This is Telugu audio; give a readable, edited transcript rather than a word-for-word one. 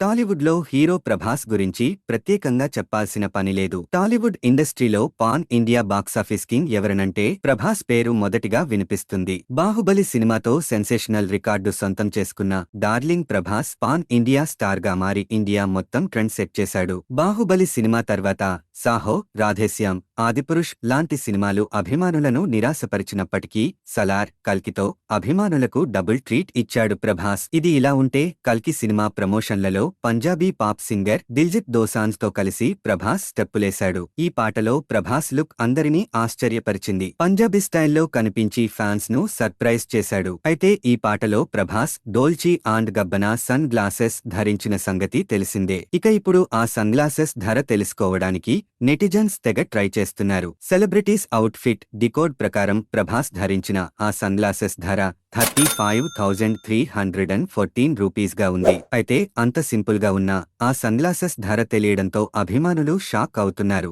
టాలీవుడ్లో హీరో ప్రభాస్ గురించి ప్రత్యేకంగా చెప్పాల్సిన పనిలేదు. టాలీవుడ్ ఇండస్ట్రీలో పాన్ ఇండియా బాక్సాఫీస్ కింగ్ ఎవరనంటే ప్రభాస్ పేరు మొదటిగా వినిపిస్తుంది. బాహుబలి సినిమాతో సెన్సేషనల్ రికార్డు సొంతం చేసుకున్న darling Prabhas pan India star గా మారి ఇండియా మొత్తం ట్రెండ్ సెట్ చేశాడు. బాహుబలి సినిమా తర్వాత సాహో, రాధేశ్యామ్, ఆదిపురుష్ లాంటి సినిమాలు అభిమానులను నిరాశపరిచినప్పటికీ సలార్, కల్కితో అభిమానులకు డబుల్ ట్రీట్ ఇచ్చాడు ప్రభాస్. ఇది ఇలా ఉంటే కల్కి సినిమా ప్రమోషన్లలో పంజాబీ పాప్ సింగర్ దిల్జిత్ దోసాంజ్ తో కలిసి ప్రభాస్ స్టెప్పులేశాడు. ఈ పాటలో ప్రభాస్ లుక్ అందరినీ ఆశ్చర్యపరిచింది. పంజాబీ స్టైల్లో కనిపించి ఫ్యాన్స్ ను సర్ప్రైజ్ చేశాడు. అయితే ఈ పాటలో ప్రభాస్ డోల్చీ అండ్ గబ్బనా సన్ గ్లాసెస్ ధరించిన సంగతి తెలిసిందే. ఇక ఇప్పుడు ఆ సన్ గ్లాసెస్ ధర తెలుసుకోవడానికి నెటిజన్స్ తెగ ట్రై చేస్తున్నారు. సెలబ్రిటీస్ అవుట్ ఫిట్ డికోడ్ ప్రకారం ప్రభాస్ ధరించిన ఆ సన్ గ్లాసెస్ ధర 35,314 రూపీస్గా ఉంది. అయితే అంత సింపుల్ గా ఉన్న ఆ సన్ గ్లాసెస్ ధర తెలియడంతో అభిమానులు షాక్ అవుతున్నారు.